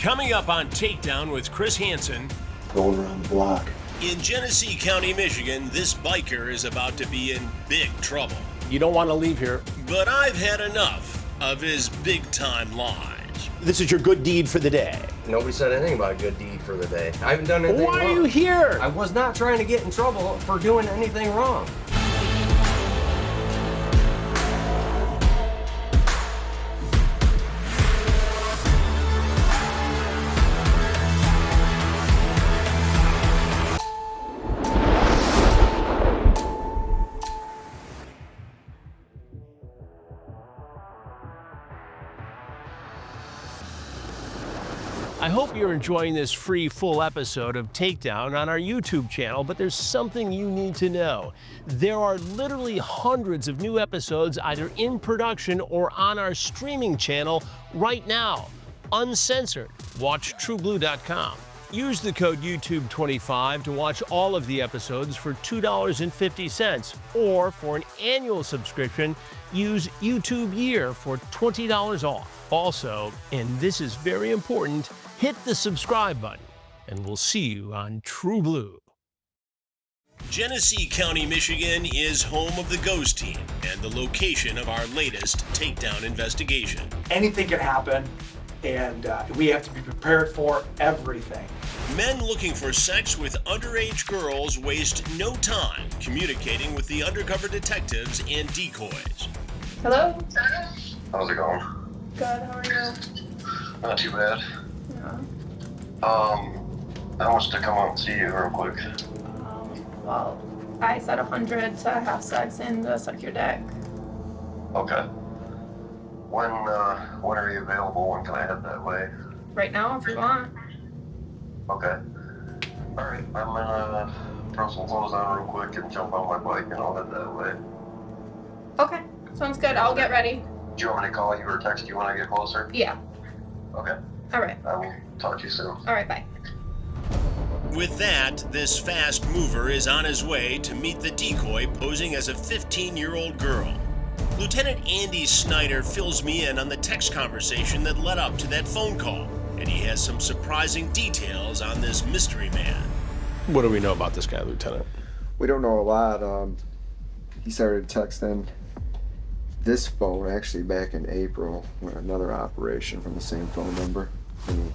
Coming up on Takedown with Chris Hansen. Going around the block. In Genesee County, Michigan, this biker is about to be in big trouble. You don't want to leave here. But I've had enough of his big-time lies. This is your good deed for the day. Nobody said anything about a good deed for the day. I haven't done anything wrong. Why are you here? I was not trying to get in trouble for doing anything wrong. I hope you're enjoying this free full episode of Takedown on our YouTube channel, but there's something you need to know. There are literally hundreds of new episodes either in production or on our streaming channel right now, uncensored. Watch TruBlu.com. Use the code YouTube25 to watch all of the episodes for $2.50, or for an annual subscription, use YouTube Year for $20 off. Also, and this is very important, hit the subscribe button, and we'll see you on TruBlu. Genesee County, Michigan is home of the Ghost Team and the location of our latest takedown investigation. Anything can happen, and we have to be prepared for everything. Men looking for sex with underage girls waste no time communicating with the undercover detectives and decoys. Hello? How's it going? Good, how are you? Not too bad. Yeah. I want to come out and see you real quick. Well, I said 100 to have sex and to suck your dick. Okay. When are you available? When can I head that way? Right now, if you want. Okay. Alright, I'm gonna throw some clothes on real quick and jump on my bike and I'll head that way. Okay, sounds good. I'll get ready. Do you want me to call you or text you when I get closer? Yeah. Okay. All right. I will talk to you soon. All right, bye. With that, this fast mover is on his way to meet the decoy posing as a 15-year-old girl. Lieutenant Andy Snyder fills me in on the text conversation that led up to that phone call, and he has some surprising details on this mystery man. What do we know about this guy, Lieutenant? We don't know a lot. He started texting this phone actually back in April with another operation from the same phone number. And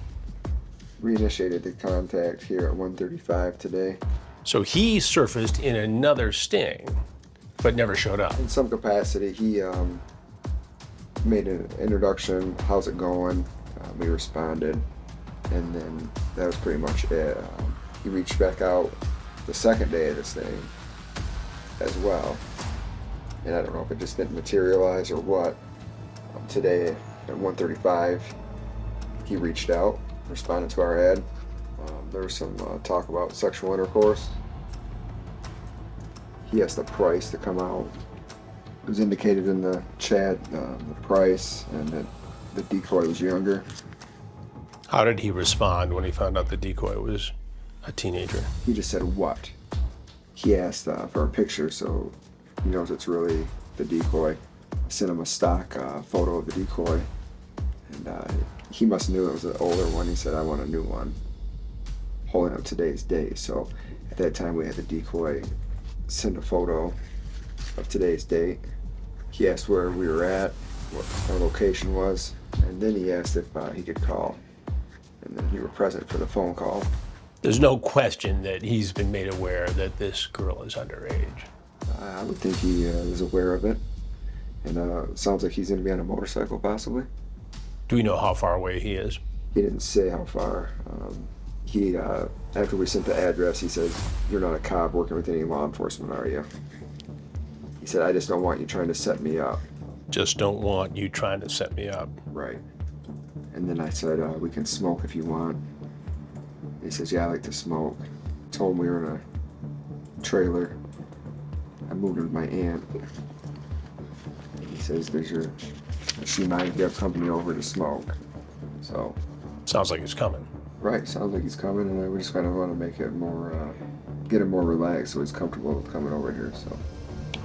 he reinitiated the contact here at 1:35 today. So he surfaced in another sting, but never showed up. In some capacity, he made an introduction. How's it going? We responded, and then that was pretty much it. He reached back out the second day of this thing as well, and I don't know if it just didn't materialize or what. Today at 1:35, he reached out, responded to our ad. There was some talk about sexual intercourse. He asked the price to come out. It was indicated in the chat, the price, and that the decoy was younger. How did he respond when he found out the decoy was a teenager? He just said, "What?" He asked for a picture, so he knows it's really the decoy. I sent him a stock photo of the decoy, and he must have knew it was an older one. He said, "I want a new one," holding up today's date. So at that time, we had the decoy send a photo of today's date. He asked where we were at, what our location was, and then he asked if he could call. And then we were present for the phone call. There's no question that he's been made aware that this girl is underage. I would think he is aware of it. And it sounds like he's going to be on a motorcycle, possibly. Do we know how far away he is? He didn't say how far. After we sent the address, he says, "You're not a cop working with any law enforcement, are you?" He said, "I just don't want you trying to set me up." Just don't want you trying to set me up. Right. And then I said, "We can smoke if you want." He says, "Yeah, I like to smoke." Told him we were in a trailer. I moved with my aunt. He says, she might get company over to smoke. So. Sounds like he's coming. Right, sounds like he's coming, and we just kind of want to make it more, get him more relaxed so he's comfortable with coming over here, so.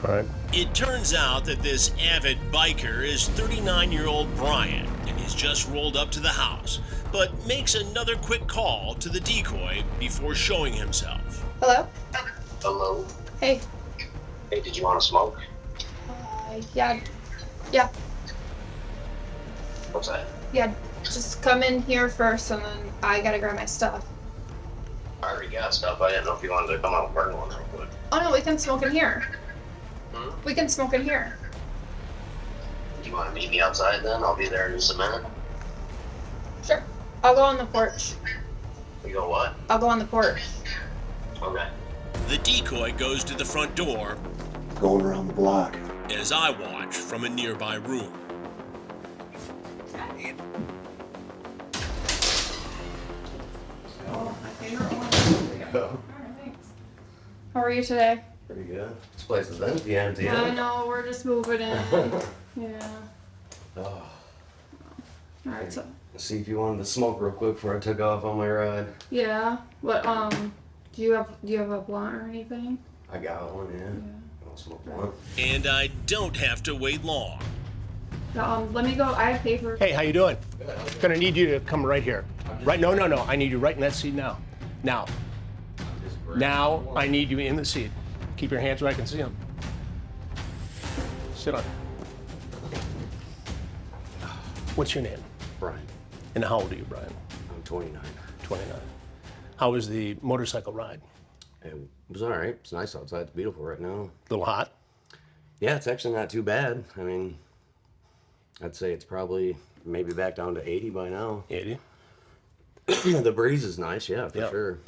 All right. It turns out that this avid biker is 39-year-old Brian, and he's just rolled up to the house, but makes another quick call to the decoy before showing himself. Hello? Hello. Hey. Hey, did you want to smoke? Yeah. Yeah. What's that? Yeah. Just come in here first and then I gotta grab my stuff. I already got stuff. I didn't know if you wanted to come out and burn one real quick. Oh no, we can smoke in here. We can smoke in here. Do you want to meet me outside then? I'll be there in just a minute. Sure. I'll go on the porch. You go what? I'll go on the porch. Okay. The decoy goes to the front door Going around the block. as I watch from a nearby room. Oh, my favorite one. How are you today? Pretty good. This place is empty. I know, we're just moving in. Yeah. Oh, Alright, so see if you wanted to smoke real quick before I took off on my ride. yeah. What do you have a blunt or anything? I got one, yeah. I'll smoke one. And I don't have to wait long. Let me go. I have paper. Hey, how you doing? Gonna need you to come right here. Right? No. I need you right in that seat now. Now. I need you in the seat. Keep your hands where I can see them. Sit on. What's your name? Brian, And how old are you, Brian? I'm 29. 29. How was the motorcycle ride? It was all right. It's nice outside. It's beautiful right now. A little hot? Yeah, it's actually not too bad. I mean, I'd say it's probably maybe back down to 80 by now. 80. The breeze is nice, yeah, for Yeah. sure.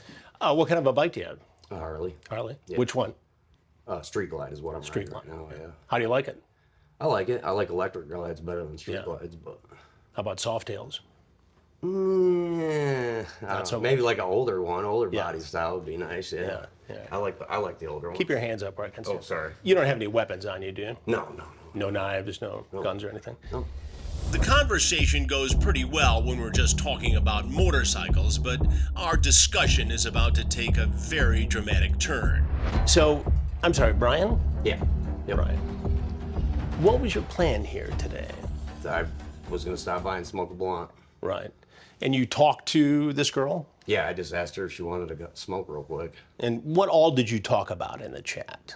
What kind of a bike do you have? A Harley. Harley? Yeah. Which one? Street Glide is what I'm Street riding right Glide. now, yeah. How do you like it? I like it. I like electric glides better than street Yeah. glides, but How about Softails? I don't so know. Maybe like an older one, older Yeah. body style would be nice. Yeah. Yeah. I like the older one. Keep your hands up where I can see. Oh, sorry. You don't have any weapons on you, do you? No. No knives, no guns or anything? No. The conversation goes pretty well when we're just talking about motorcycles, but our discussion is about to take a very dramatic turn. So, I'm sorry, Brian? Yeah. Yep. Brian. What was your plan here today? I was gonna stop by and smoke a blunt. Right. And you talked to this girl? Yeah, I just asked her if she wanted to go smoke real quick. And what all did you talk about in the chat?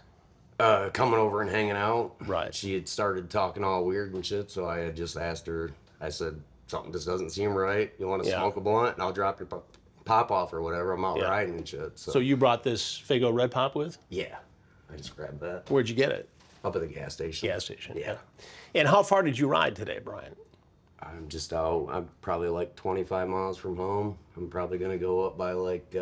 Coming over and hanging out. Right. She had started talking all weird and shit, so I had just asked her. I said, something just doesn't seem right. You want to Yeah. smoke a blunt, and I'll drop your pop off or whatever. I'm out Yeah. riding and shit. So you brought this Fago Red Pop with? Yeah, I just grabbed that Where'd you get it? up at the gas station. Gas station. Yeah. And how far did you ride today, Brian? I'm just out. I'm probably like 25 miles from home. I'm probably gonna go up by like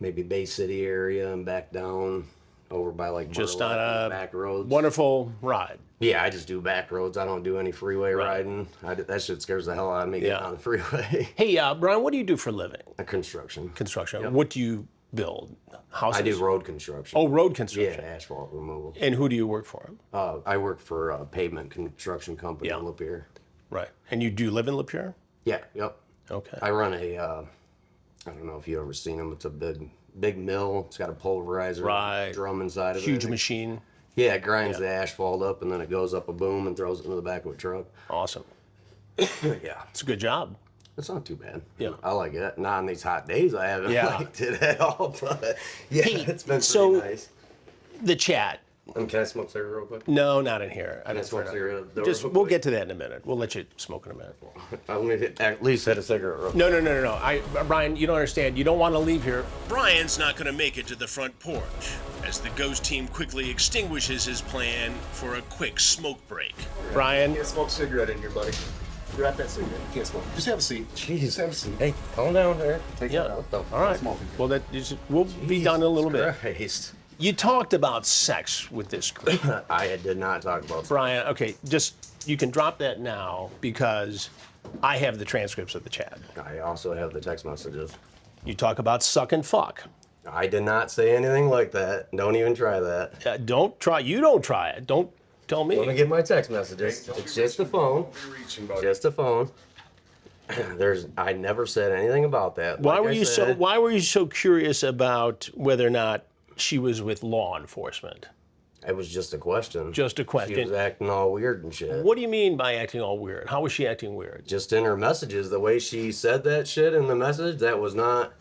maybe Bay City area and back down over by like Just Burlap on and a back roads. Wonderful ride. Yeah, I just do back roads. I don't do any freeway Right. riding. That shit scares the hell out of me getting Yeah. on the freeway. Hey, Brian, what do you do for a living? Construction. Construction. Yep. What do you build? Houses? I do road construction. Oh, road Yeah, construction. asphalt removal. And who do you work for? I work for a pavement construction company Yeah. in Lapeer. Right. And you do live in Lapeer? Yeah, yep. Okay. I run a, I don't know if you've ever seen them. It's a big mill. It's got a pulverizer Right. drum inside of it. Huge machine. Yeah, it grinds the asphalt up and then it goes up a boom and throws it into the back of a truck. Awesome. Yeah, It's a good job. it's not too bad. Yeah. I like it. Not on these hot days, I haven't Yeah. liked it at all. But yeah, Hey, it's been so- pretty nice. The chat. Can I smoke cigarette real quick? No, not in here. I Can I don't smoke cigarette? Just we'll get to that in a minute. We'll let you smoke in a minute. I'm gonna at least hit a cigarette real quick. No. Brian, you don't understand. You don't want to leave here. Brian's not going to make it to the front porch, as the ghost team quickly extinguishes his plan for a quick smoke break. Brian, Can't smoke cigarette in here, buddy. Drop that cigarette. You can't smoke. Just have a seat. Just have a seat. Hey, calm down there. Take yeah. that out. All right. Smoking. Well, we'll be done in a little bit. Christ. You talked about sex with this girl. I did not talk about Brian, okay, you can drop that now because I have the transcripts of the chat. I also have the text messages. You talk about suck and fuck. I did not say anything like that. Don't even try that. You don't try it. Don't tell me. Let me get my text messages. It's just a phone. You're reaching, buddy. Just a phone. I never said anything about that. Why Like were I you said, Why were you so curious about whether or not she was with law enforcement? It was just a question. Just a question. She was acting all weird and shit. What do you mean by acting all weird? How was she acting weird? Just in her messages, the way she said that shit in the message, that was not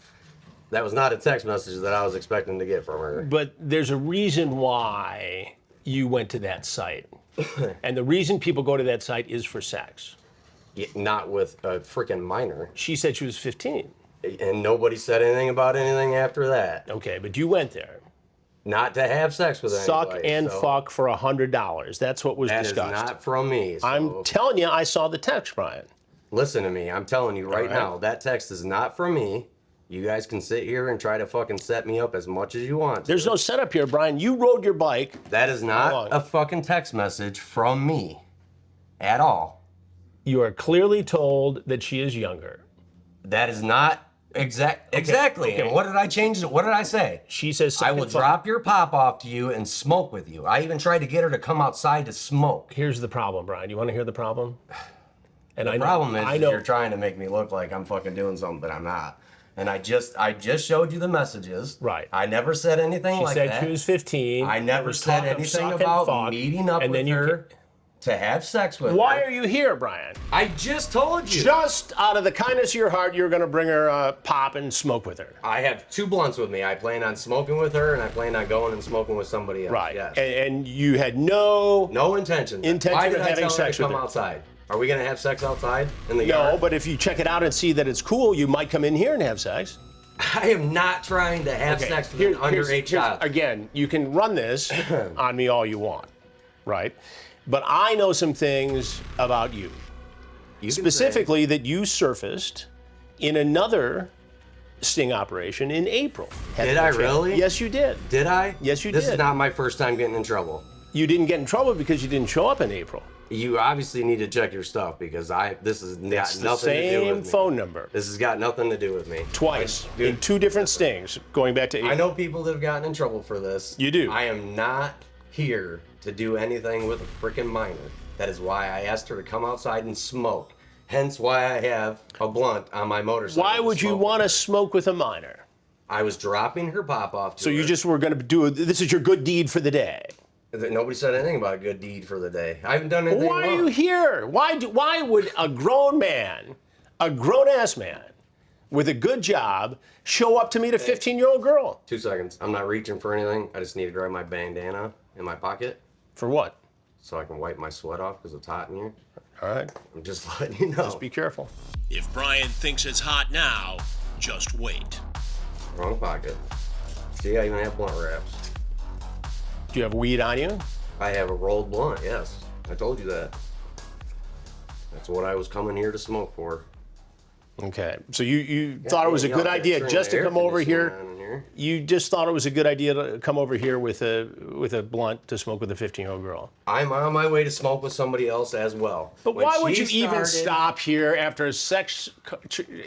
a text message that I was expecting to get from her. But there's a reason why you went to that site. And the reason people go to that site is for sex. Yeah, not with a freaking minor. She said she was 15. And nobody said anything about anything after that. Okay, but you went there. Not to have sex with Suck anybody. and fuck for $100. That's what was discussed. That is not from me. So. I'm telling you, I saw the text, Brian. Listen to me. I'm telling you right now, that text is not from me. You guys can sit here and try to fucking set me up as much as you want. There's no setup here, Brian. You rode your bike. That is not a fucking text message from me. At all. You are clearly told that she is younger. That is not exactly. Okay. And what did I change? What did I say? She says, I will drop your pop off to you and smoke with you. I even tried to get her to come outside to smoke. Here's the problem, Brian. You want to hear the problem? And the problem is you're trying to make me look like I'm fucking doing something that I'm not. And I just showed you the messages. Right. I never said anything like that. She said she was 15. I never said anything about meeting up with her to have sex with her. Why are you here, Brian? I just told you. Just out of the kindness of your heart, you're going to bring her pop and smoke with her. I have 2 blunts with me. I plan on smoking with her, and I plan on going and smoking with somebody else. Right. Yes. And you had no intention. Why did of having sex with her? Come outside. Are we going to have sex outside in the No, yard? but if you check it out and see that it's cool, you might come in here and have sex. I am not trying to have sex with an underage child. Again, you can run this on me all you want, right? But I know some things about you. Specifically that you surfaced in another sting operation in April. Did I really? Yes, you did. Did I? Yes, you did. This is not my first time getting in trouble. You didn't get in trouble because you didn't show up in April. You obviously need to check your stuff because this has got It's nothing the to do with same me. phone number. This has got nothing to do with me. Twice. In 2 different stings, going back to April. I know people that have gotten in trouble for this. You do. I am not here to do anything with a freaking minor. That is why I asked her to come outside and smoke. Hence why I have a blunt on my motorcycle. Why would you want to smoke with a minor? I was dropping her pop off to her. So you just were going to do this is your good deed for the day. Nobody said anything about a good deed for the day. I haven't done anything Why wrong. are you here? Why would a grown man, a grown-ass man, with a good job, show up to meet a 15-year-old girl? 2 seconds. I'm not reaching for anything. I just need to grab my bandana in my pocket. For what? So I can wipe my sweat off because it's hot in here. All right. I'm just letting you know. Just be careful. If Brian thinks it's hot now, just wait. Wrong pocket. See, I even have blunt wraps. Do you have weed on you? I have a rolled blunt, yes. I told you that. That's what I was coming here to smoke for. Okay. So you thought it was a good idea just to come over here. You just thought it was a good idea to come over here with a blunt to smoke with a 15-year-old girl. I'm on my way to smoke with somebody else as well. But why would you even stop here after a sex?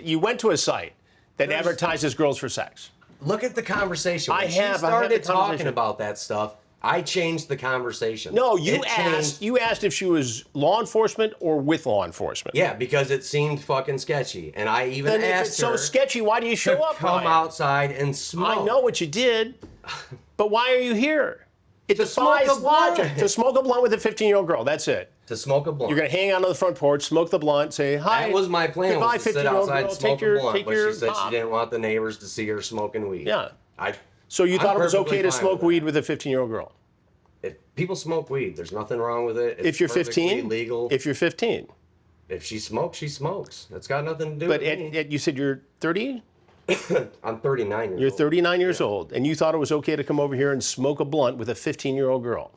You went to a site that advertises girls for sex. Look at the conversation. When I had the started talking conversation. about that stuff, I changed the conversation. No, you asked if she was law enforcement or with law enforcement. Yeah, because it seemed fucking sketchy, and I even Then if asked it's so her sketchy, why do you show up? come Brian? outside and smoke. I know what you did, but why are you here? It To smoke defies a blunt. logic. To smoke a blunt with a 15-year-old girl. That's it. To smoke a blunt. You're gonna hang out on the front porch, smoke the blunt, say hi. That was my plan. Goodbye, Was to sit 15-year-old outside girl. and smoke Take your, a blunt, take but your she said pop. she didn't want the neighbors to see her smoking weed. Yeah. I. So you I'm thought it was perfectly okay to fine smoke with that. weed with a 15-year-old girl? If people smoke weed, there's nothing wrong with it. It's If you're perfectly 15, legal. If you're 15, If she smokes, she smokes. That's got nothing to do but with me. you said you're 30. I'm 39 years You're old. 39 years old, and you thought it was okay to come over here and smoke a blunt with a 15-year-old girl.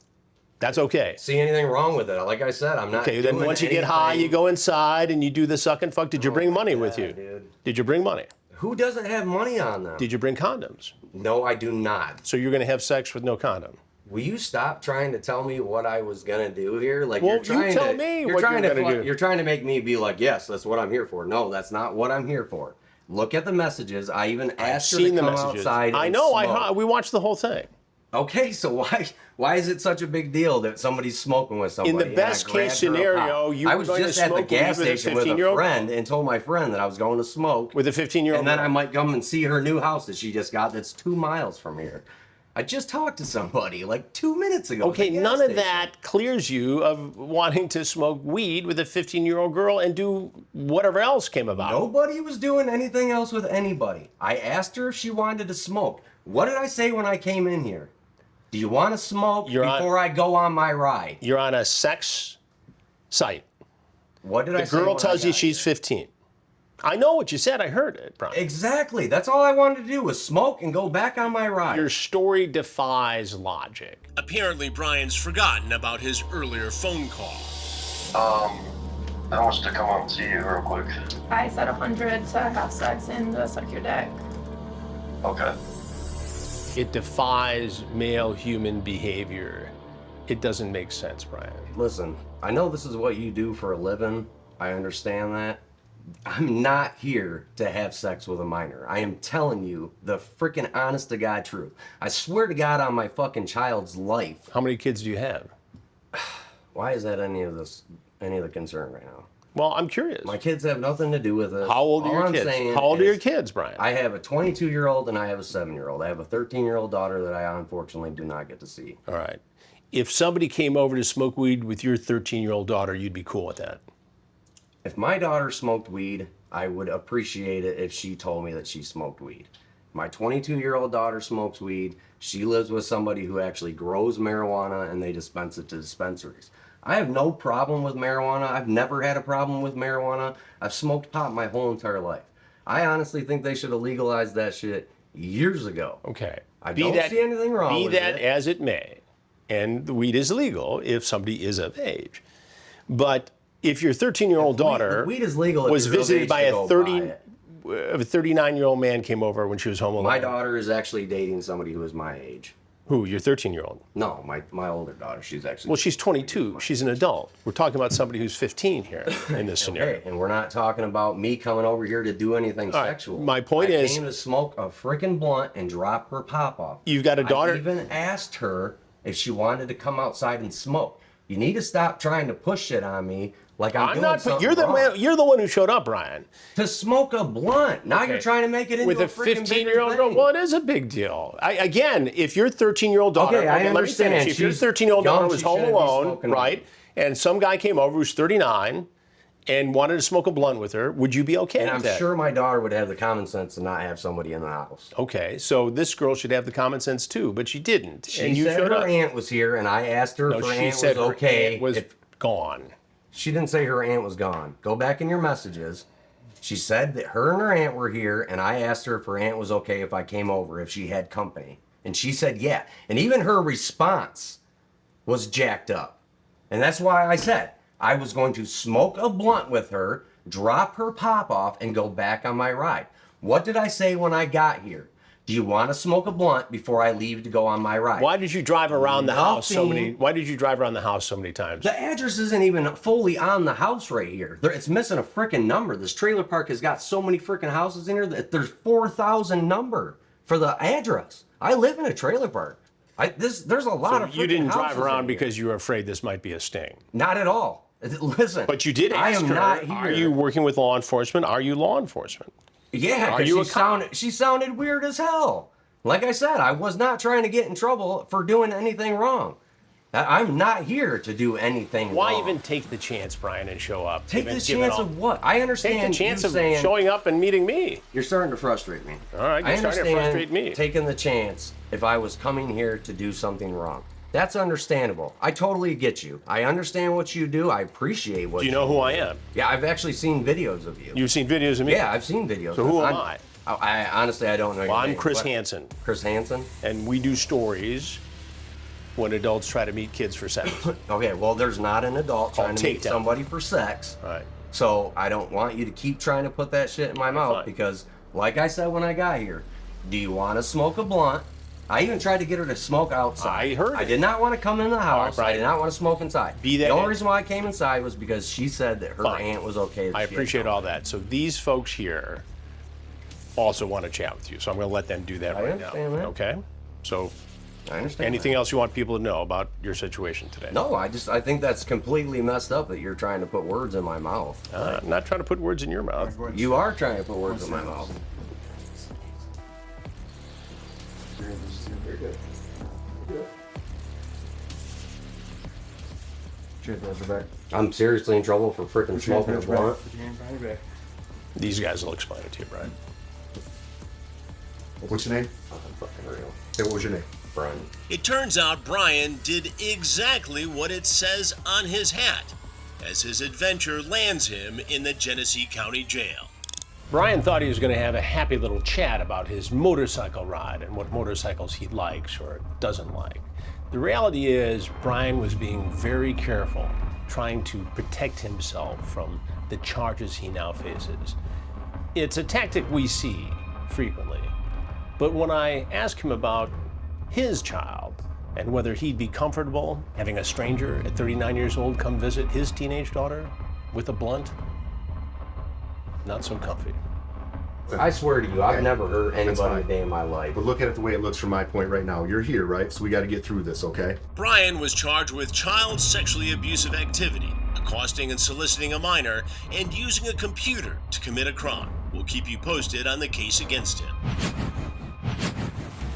That's okay. See anything wrong with it? Like I said, I'm not. Okay, then doing once you get high, you anything- go inside and you do the suck and fuck. Did you bring money with you? dude. Did you bring money? Who doesn't have money on them? Did you bring condoms? No, I do not. So you're going to have sex with no condom? Will you stop trying to tell me what I was gonna do here? Like Well, you're trying you tell to, me you're what trying you're to, gonna do. You're trying to make me be like, yes, that's what I'm here for. No, that's not what I'm here for. Look at the messages. I even asked her to Seen the come messages. outside. I and know. smoke. We watched the whole thing. Okay, so why is it such a big deal that somebody's smoking with somebody? In the and best I grabbed case her a scenario, pop? you I were was going to just at the smoke gas weed with a station with a 15-year-old friend and told my friend that I was going to smoke with a 15-year-old and then girl. I might come and see her new house that she just got that's 2 miles from here. I just talked to somebody like 2 minutes ago. Okay, at the gas none of station. that clears you of wanting to smoke weed with a 15-year-old girl and do whatever else came about. Nobody was doing anything else with anybody. I asked her if she wanted to smoke. What did I say when I came in here? Do you want to smoke before I go on my ride? You're on a sex site. What did I say? The girl tells you she's 15. I know what you said. I heard it, Brian. Exactly. That's all I wanted to do was smoke and go back on my ride. Your story defies logic. Apparently, Brian's forgotten about his earlier phone call. I want to come out and see you real quick. I said 100 to have sex and to suck your dick. Okay. It defies male human behavior. It doesn't make sense, Brian. Listen, I know this is what you do for a living. I understand that. I'm not here to have sex with a minor. I am telling you the freaking honest to God truth. I swear to God on my fucking child's life. How many kids do you have? Why is that any of the concern right now? Well, I'm curious. My kids have nothing to do with it. How old are your kids? How old are your kids, Brian? I have a 22-year-old and I have a 7-year-old. I have a 13-year-old daughter that I unfortunately do not get to see. All right. If somebody came over to smoke weed with your 13-year-old daughter, you'd be cool with that? If my daughter smoked weed, I would appreciate it if she told me that she smoked weed. My 22-year-old daughter smokes weed. She lives with somebody who actually grows marijuana and they dispense it to dispensaries. I have no problem with marijuana. I've never had a problem with marijuana. I've smoked pot my whole entire life. I honestly think they should have legalized that shit years ago. Okay. I don't see anything wrong with it. Be that as it may, and the weed is legal if somebody is of age. But if your 13-year-old daughter weed is legal if was you're of visited age by to a go 39-year-old man came over when she was home alone. My daughter is actually dating somebody who is my age. Who, your 13-year-old? No, my older daughter. She's actually. Well, she's 22. She's an adult. We're talking about somebody who's 15 here in this scenario. Okay, and we're not talking about me coming over here to do anything sexual. My point is, I came to smoke a freaking blunt and drop her pop off. You've got a daughter. I even asked her if she wanted to come outside and smoke. You need to stop trying to push shit on me like I'm doing not. something You're the wrong. you're the one who showed up, Brian. To smoke a blunt. Now you're trying to make it into with a freaking 15-year-old girl. Well, it is a big deal. Again, if your 13-year-old daughter, Okay, I let me finish. understand. If your She's 13-year-old daughter young, was she home shouldn't be alone, smoking right, and some guy came over who's 39 and wanted to smoke a blunt with her, would you be okay And with I'm that? sure my daughter would have the common sense to not have somebody in the house. Okay, so this girl should have the common sense too, but she didn't. She and you said showed her up. aunt was here, and I asked her No, if her she aunt said was her okay. aunt was gone. She didn't say her aunt was gone. Go back in your messages. She said that her and her aunt were here, and I asked her if her aunt was okay if I came over, if she had company. And she said yeah. And even her response was jacked up. And that's why I said I was going to smoke a blunt with her, drop her pop off, and go back on my ride. What did I say when I got here? Do you want to smoke a blunt before I leave to go on my ride? Why did you drive around the house so many? Nothing. Why did you drive around the house so many times? The address isn't even fully on the house right here. It's missing a freaking number. This trailer park has got so many freaking houses in here that there's 4,000 number for the address. I live in a trailer park. There's a lot of freaking You didn't drive houses around in here. because you were afraid this might be a sting. Not at all. Listen. But you did I ask am her, not here. are you working with law enforcement? Are you law enforcement? Yeah, Are 'cause you a cop? she sounded weird as hell. Like I said, I was not trying to get in trouble for doing anything wrong. I'm not here to do anything Why wrong. even take the chance, Brian, and show up? Take the given chance all- of what? I understand Take the chance you of saying, showing up and meeting me. You're starting to frustrate me. All right, I you're starting to understand frustrate me. taking the chance if I was coming here to do something wrong. That's understandable. I totally get you. I understand what you do. I appreciate what you Do you know who I am? Yeah, I've actually seen videos of you. You've seen videos of me? Yeah, I've seen videos. So who am I I? honestly, I don't know your Well, I'm name. Chris What? Hansen, Chris Hansen? and we do stories when adults try to meet kids for sex. Okay, well, there's not an adult Called trying to meet Takedown. somebody for sex. All right. So I don't want you to keep trying to put that shit in my mouth Fine. because, like I said when I got here, do you want to smoke a blunt? I even tried to get her to smoke outside. I heard I it. did not want to come in the house. Brian. I did not want to smoke inside. Be that the only as- reason why I came inside was because she said that her Fine. aunt was okay. I appreciate all that. So these folks here also want to chat with you. So I'm going to let them do that I right understand now. that. Okay? So I understand. anything that. else you want people to know about your situation today? No, I think that's completely messed up that you're trying to put words in my mouth. I'm not trying to put words in your mouth. You are trying to put words in my mouth. I'm seriously in trouble for freaking smoking a blunt. These guys will explain it to you, Brian. What's your name? I'm fucking real. Hey, what was your name? Brian. It turns out Brian did exactly what it says on his hat, as his adventure lands him in the Genesee County Jail. Brian thought he was going to have a happy little chat about his motorcycle ride and what motorcycles he likes or doesn't like. The reality is, Brian was being very careful, trying to protect himself from the charges he now faces. It's a tactic we see frequently, but when I ask him about his child and whether he'd be comfortable having a stranger at 39 years old come visit his teenage daughter with a blunt, not so comfy. I swear to you, I've Okay. never hurt That's anybody a fine. day in my life. But look at it the way it looks from my point right now. You're here, right? So we got to get through this, okay? Brian was charged with child sexually abusive activity, accosting and soliciting a minor, and using a computer to commit a crime. We'll keep you posted on the case against him.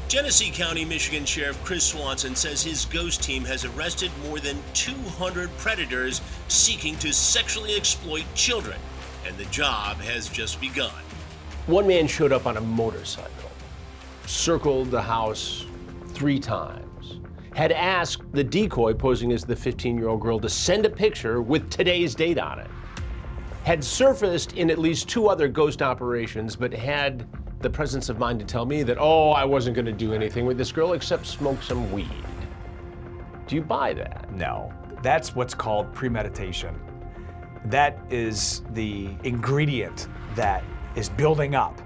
Genesee County, Michigan Sheriff Chris Swanson says his ghost team has arrested more than 200 predators seeking to sexually exploit children, and the job has just begun. One man showed up on a motorcycle, circled the house 3 times, had asked the decoy posing as the 15-year-old girl to send a picture with today's date on it, had surfaced in at least 2 other ghost operations, but had the presence of mind to tell me that, oh, I wasn't going to do anything with this girl except smoke some weed. Do you buy that? No, that's what's called premeditation. That is the ingredient that is building up.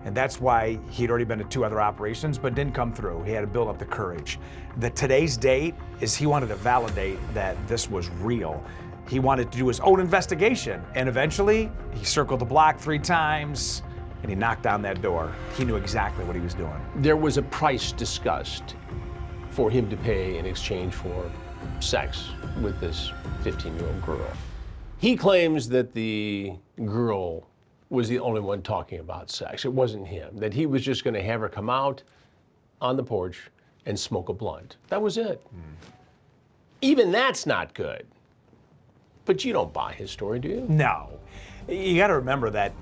And that's why he'd already been to 2 other operations, but didn't come through. He had to build up the courage. The today's date is he wanted to validate that this was real. He wanted to do his own investigation. And eventually, he circled the block 3 times, and he knocked down that door. He knew exactly what he was doing. There was a price discussed for him to pay in exchange for sex with this 15-year-old girl. He claims that the girl was the only one talking about sex. It wasn't him, that he was just going to have her come out on the porch and smoke a blunt. That was it. Even that's not good. But you don't buy his story, do you? No. You got to remember that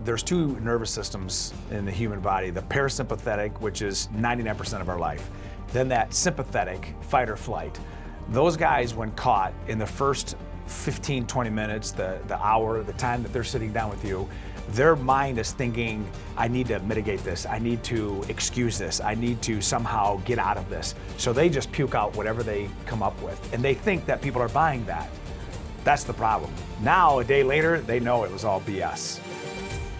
there's 2 nervous systems in the human body, the parasympathetic, which is 99% of our life, then that sympathetic, fight or flight. Those guys, when caught in the first 15, 20 minutes, the hour, the time that they're sitting down with you, their mind is thinking, I need to mitigate this, I need to excuse this, I need to somehow get out of this. So they just puke out whatever they come up with, and they think that people are buying that. That's the problem. Now, a day later, they know it was all BS.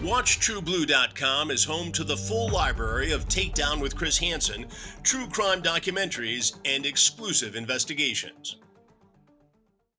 Watch TruBlu.com is home to the full library of Takedown with Chris Hansen, true crime documentaries, and exclusive investigations.